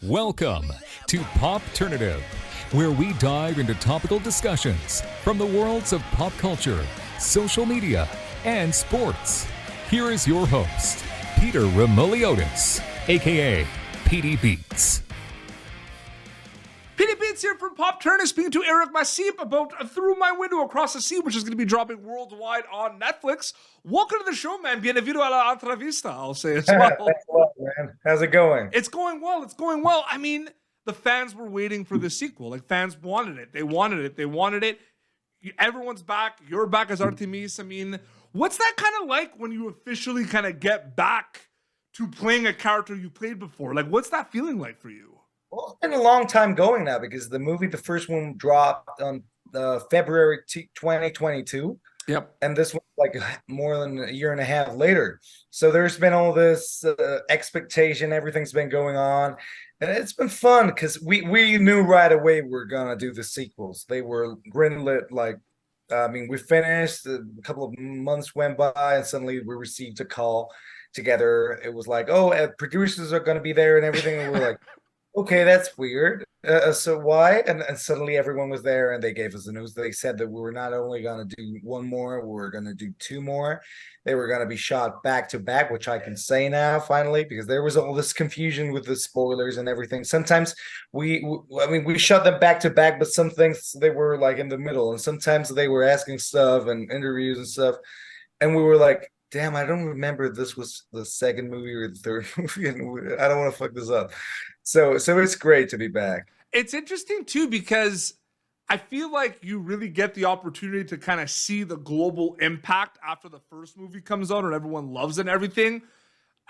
Welcome to Popternative, where we dive into topical discussions from the worlds of pop culture, social media, and sports. Here is your host, Peter Remoliotis, aka PD Beats. PD Beats here from Popternative, speaking to Eric Masip about Through My Window Across the Sea, which is going to be dropping worldwide on Netflix. Welcome to the show, man. Bienvenido a la entrevista, I'll say as well. Thanks a lot, man. How's it going? It's going well. It's going well. I mean, the fans were waiting for the sequel. Like, fans wanted it. They wanted it. They wanted it. Everyone's back. You're back as Artemis. I mean, what's that kind of like when you officially kind of get back to playing a character you played before? Like, what's that feeling like for you? Well, it's been a long time going now because the first one dropped on February 2022. Yep. And this one like more than a year and a half later. So there's been all this expectation. Everything's been going on. And it's been fun because we knew right away we were going to do the sequels. They were greenlit we finished, a couple of months went by, and suddenly we received a call together. It was like, producers are going to be there and everything. And we're like, okay, that's weird. So why? And suddenly everyone was there and they gave us the news. They said that we were not only going to do one more, we were going to do two more. They were going to be shot back to back, which I can say now finally, because there was all this confusion with the spoilers and everything. Sometimes we shot them back to back, but some things they were like in the middle, and sometimes they were asking stuff and interviews and stuff. And we were like, damn, I don't remember if this was the second movie or the third movie, and I don't want to fuck this up. So it's great to be back. It's interesting too because I feel like you really get the opportunity to kind of see the global impact after the first movie comes out and everyone loves it and everything.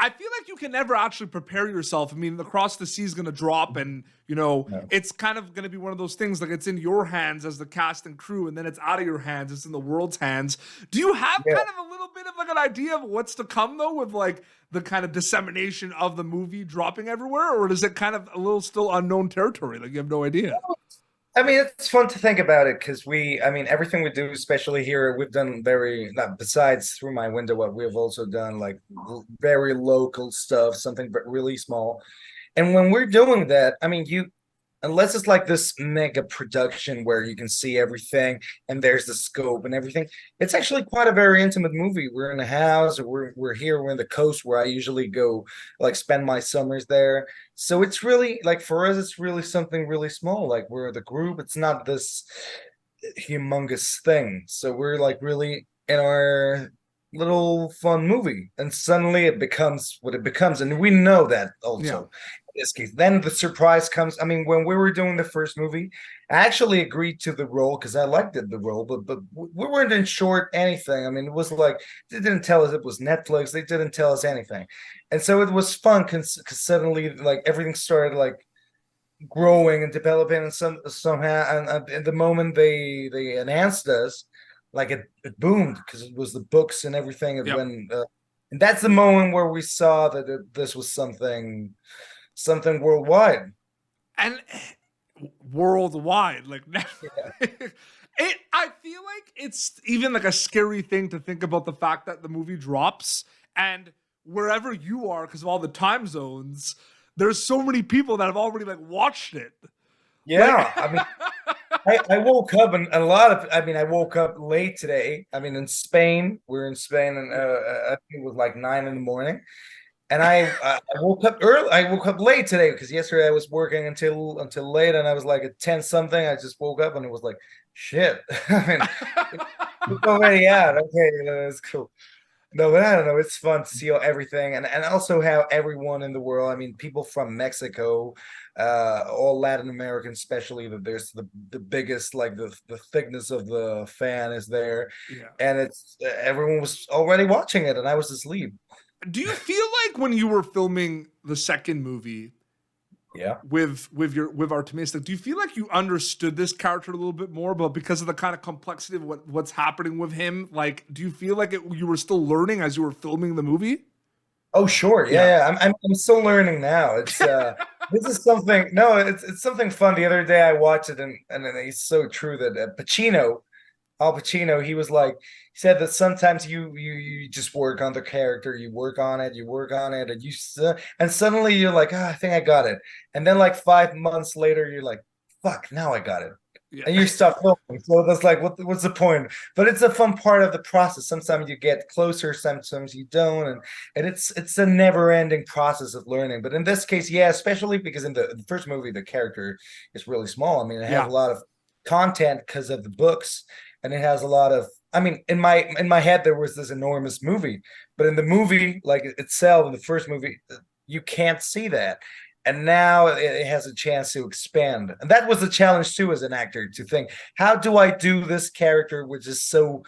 I feel like you can never actually prepare yourself. I mean, Across the Sea is going to drop and, It's kind of going to be one of those things like it's in your hands as the cast and crew, and then it's out of your hands. It's in the world's hands. Do you have kind of a little bit of like an idea of what's to come, though, with like the kind of dissemination of the movie dropping everywhere? Or is it kind of a little still unknown territory? Like you have no idea? I mean, it's fun to think about it because everything we do, especially here, we've done besides Through My Window, what we've also done like very local stuff, something but really small. And when we're doing that, unless it's like this mega production where you can see everything and there's the scope and everything, it's actually quite a very intimate movie. We're in a house, we're here, we're in the coast where I usually go like spend my summers there. So it's really like for us, it's really something really small. Like we're the group, it's not this humongous thing. So we're like really in our little fun movie, and suddenly it becomes what it becomes, and we know that also. In this case, then the surprise comes. I mean, when we were doing the first movie, I actually agreed to the role because I liked the role, but we weren't in short anything. I mean, it was like they didn't tell us it was Netflix. They didn't tell us anything, and so it was fun because suddenly like everything started like growing and developing, and somehow, and at the moment they announced us, like it boomed because it was the books and everything. And that's the moment where we saw that this was something worldwide. And worldwide, like I feel like it's even like a scary thing to think about the fact that the movie drops and wherever you are, because of all the time zones, there's so many people that have already like watched it. Yeah, I woke up and I woke up late today. In Spain, we're in Spain, and I think it was like 9 a.m. And I woke up early. I woke up late today because yesterday I was working until late, and I was like at 10 something. I just woke up and it was like, shit. It's already out. Okay, that's cool. No, but I don't know. It's fun to see everything, and also how everyone in the world. People from Mexico, all Latin American, especially. That there's the biggest, like the thickness of the fan is there, and it's everyone was already watching it, and I was asleep. Do you feel like when you were filming the second movie, with Artemis, do you feel like you understood this character a little bit more, but because of the kind of complexity of what's happening with him, like, do you feel like you were still learning as you were filming the movie? Oh, sure. Yeah. I'm still learning now. It's this is something. No, it's something fun. The other day I watched it, and it's so true that Pacino Al Pacino, he said that sometimes you just work on the character, you work on it, and and suddenly you're like, I think I got it. And then like 5 months later, you're like, fuck, now I got it. Yeah. And you stop filming. So that's like, what's the point? But it's a fun part of the process. Sometimes you get closer, sometimes you don't, and it's a never-ending process of learning. But in this case, yeah, especially because in the first movie, the character is really small. I mean, it has a Yeah. lot of content because of the books, and it has a lot of. I mean, in my head, there was this enormous movie, but in the movie, like itself, in the first movie, you can't see that, and now it has a chance to expand. And that was the challenge too, as an actor, to think, how do I do this character, which is so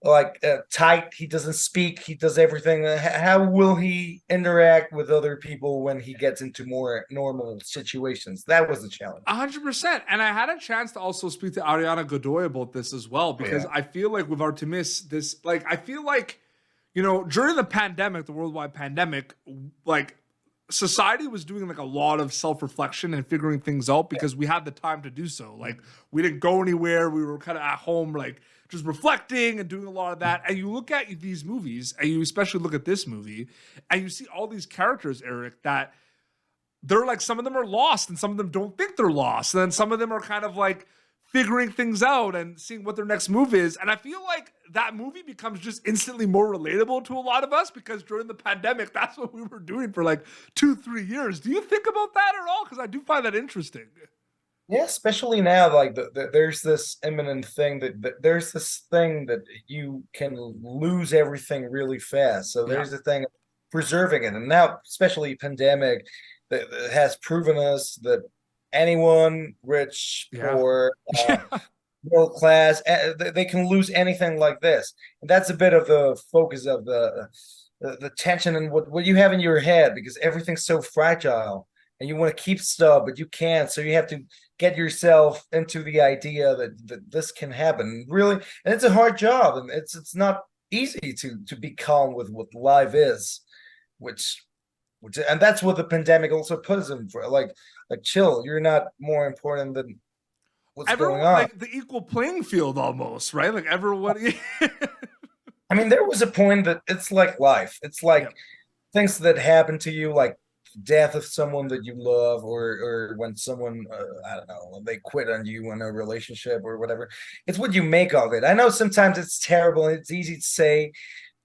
like tight? He doesn't speak, he does everything. How will he interact with other people when he gets into more normal situations? That was the challenge. 100%. And I had a chance to also speak to Ariana Godoy about this as well, because Yeah. I feel like with Artemis, I feel like, during the pandemic, the worldwide pandemic, like society was doing like a lot of self-reflection and figuring things out because we had the time to do so. Like we didn't go anywhere. We were kind of at home, like just reflecting and doing a lot of that. And you look at these movies, and you especially look at this movie, and you see all these characters, Eric, that they're like, some of them are lost and some of them don't think they're lost. And then some of them are kind of like figuring things out and seeing what their next move is. And I feel like that movie becomes just instantly more relatable to a lot of us because during the pandemic, that's what we were doing for like 2-3 years. Do you think about that at all? Because I do find that interesting. Yeah, especially now, like there's this imminent thing there's this thing that you can lose everything really fast. So Yeah. there's the thing of preserving it, and now, especially pandemic, that has proven us that anyone, rich, Yeah. poor, Yeah. middle class, they can lose anything like this. And that's a bit of the focus of the tension and what you have in your head, because everything's so fragile and you want to keep stuff, but you can't. So you have to get yourself into the idea that this can happen. Really, and it's a hard job, and it's not easy to be calm with what life is, which and that's what the pandemic also puts them for. Like chill, you're not more important than what's going Everyone, on. like the equal playing field almost, right? Like everyone. I mean, there was a point that it's like life. It's like Yep. things that happen to you, like death of someone that you love, or when someone, I don't know, they quit on you in a relationship or whatever. It's what you make of it. I know sometimes it's terrible and it's easy to say,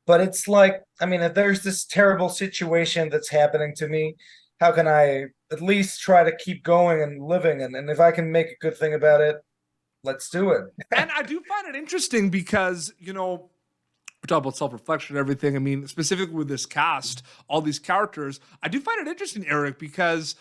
but it's like, I mean, if there's this terrible situation that's happening to me, how can I at least try to keep going and living? And if I can make a good thing about it, let's do it. And I do find it interesting because, we talk about self-reflection and everything. I mean, specifically with this cast, all these characters, I do find it interesting, Eric, because,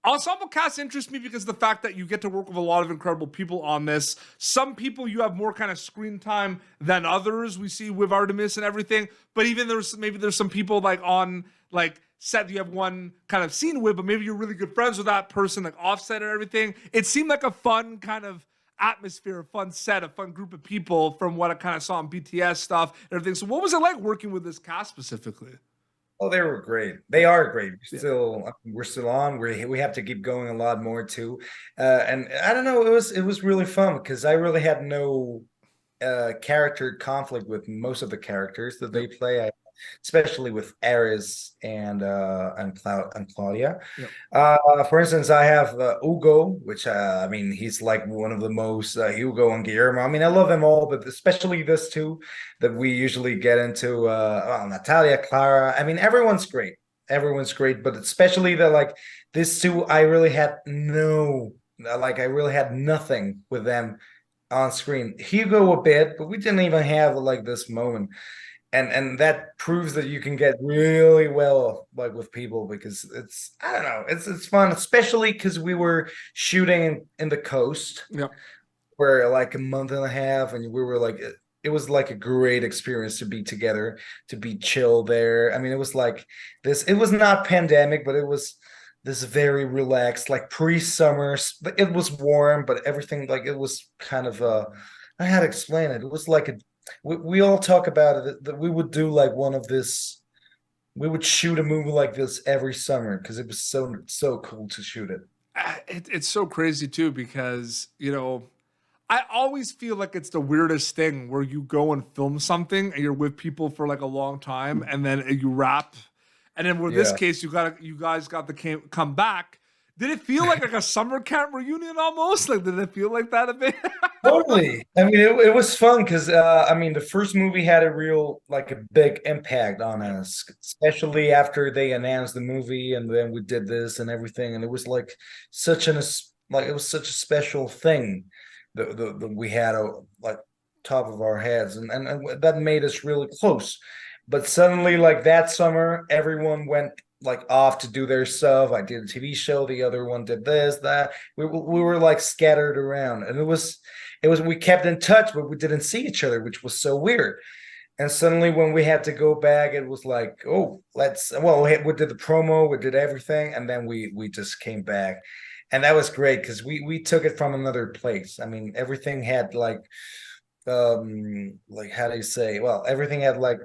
ensemble cast interests me because of the fact that you get to work with a lot of incredible people on this. Some people you have more kind of screen time than others. We see with Artemis and everything, but even there's some people like on like set you have one kind of scene with, but maybe you're really good friends with that person, like offset and everything. It seemed like a fun kind of atmosphere, a fun set, a fun group of people from what I kind of saw in BTS stuff and everything. So what was it like working with this cast specifically? Oh, they were great. They are great. Yeah. We're still on. We have to keep going a lot more too. And I don't know. It was really fun because I really had no character conflict with most of the characters that they play. Especially with Ares and Claudia. Yep. For instance, I have Ugo, which I mean, he's like one of the most Hugo and Guillermo. I mean, I love them all, but especially this two that we usually get into. Natalia, Clara. I mean, everyone's great. Everyone's great, but especially the like this two, I really had I really had nothing with them on screen. Hugo a bit, but we didn't even have like this moment. And that proves that you can get really well like with people, because it's, I don't know, it's fun, especially because we were shooting in the coast Yeah. for like a month and a half, and we were like, it was like a great experience to be together, to be chill there. I mean, it was like this, it was not pandemic, but it was this very relaxed, like pre-summer. It was warm, but everything, like, it was kind of I had to explain it. It was like we all talk about it, that we would do like one of this, we would shoot a movie like this every summer because it was so cool to shoot it. It's so crazy too because I always feel like it's the weirdest thing where you go and film something and you're with people for like a long time and then you wrap. And then with this Yeah. case, you guys got the come back. Did it feel like a summer camp reunion almost? Like, did it feel like that a bit? Totally. I mean, it was fun because I mean, the first movie had a real like a big impact on us, especially after they announced the movie, and then we did this and everything, and it was like like it was such a special thing that we had like top of our heads, and that made us really close. But suddenly, like that summer, everyone went like off to do their stuff. I did a TV show, the other one did this, that. We were like scattered around, and it was we kept in touch, but we didn't see each other, which was so weird. And suddenly, when we had to go back, it was like, oh, we did the promo, we did everything, and then we just came back, and that was great because we took it from another place. I mean, everything had like how do you say? Well, everything had like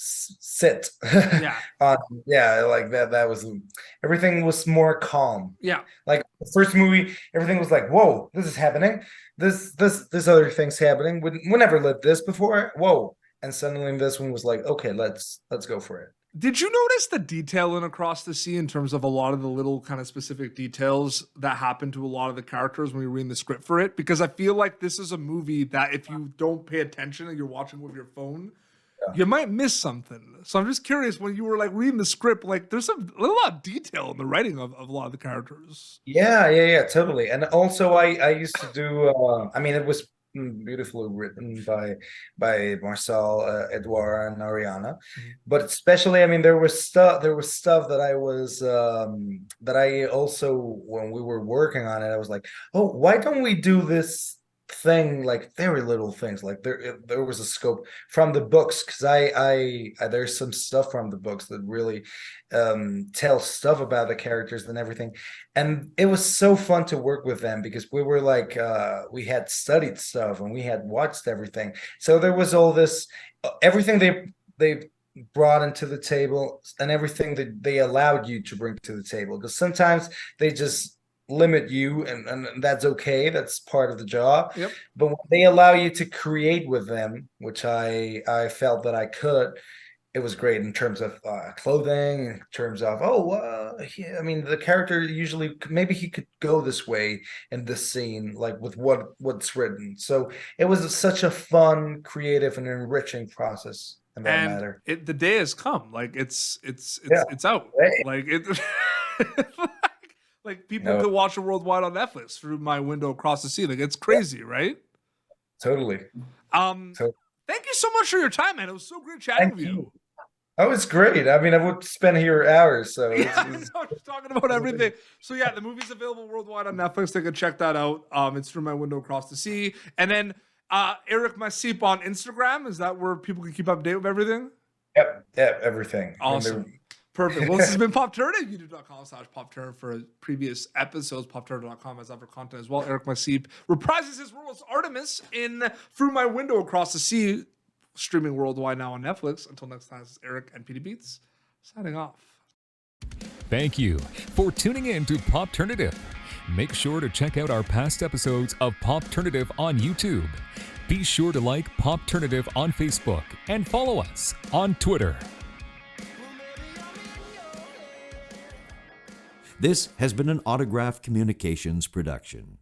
sit Yeah. yeah, like that was everything was more calm. Yeah. Like the first movie, everything was like, whoa, this is happening, this other thing's happening, we never lived this before, whoa. And suddenly this one was like, okay, let's go for it. Did you notice the detail in Across the Sea in terms of a lot of the little kind of specific details that happen to a lot of the characters when you're reading the script for it? Because I feel like this is a movie that if you don't pay attention and you're watching with your phone, you might miss something. So I'm just curious, when you were like reading the script, like there's a lot of detail in the writing of a lot of the characters. Yeah, totally. And also I used to do I mean, it was beautifully written by Marcel, Edouard, and Ariana. But especially, I mean, there was stuff that I was that I also, when we were working on it, I was like, oh, why don't we do this thing, like very little things, like there was a scope from the books, because I there's some stuff from the books that really tell stuff about the characters and everything, and it was so fun to work with them because we were like we had studied stuff and we had watched everything, so there was all this everything they brought into the table and everything that they allowed you to bring to the table, because sometimes they just limit you, and that's okay, that's part of the job. Yep. But when they allow you to create with them, which I felt that I could, it was great in terms of clothing, in terms of yeah, I mean, the character usually maybe he could go this way in this scene, like with what's written. So it was such a fun, creative, and enriching process in that matter. The day has come. Like it's out. Hey. Like it. Like people could watch it worldwide on Netflix through my window across the sea. Like it's crazy, right? Totally. Thank you so much for your time, man. It was so great chatting with you. Oh, it's great. I mean, I would spend here hours. So just talking about everything. So yeah, the movie's available worldwide on Netflix. They can check that out. It's Through My Window Across the Sea. And then Eric Masip on Instagram. Is that where people can keep up to date with everything? Yep, everything. Awesome. Perfect. Well, this has been Pop Turner. YouTube.com/Pop Turner for previous episodes. PopTurner.com has other content as well. Eric Masip reprises his role as Artemis in Through My Window Across the Sea, streaming worldwide now on Netflix. Until next time, this is Eric and Petey Beats signing off. Thank you for tuning in to Popternative. Make sure to check out our past episodes of Popternative on YouTube. Be sure to like Popternative on Facebook and follow us on Twitter. This has been an Autograph Communications production.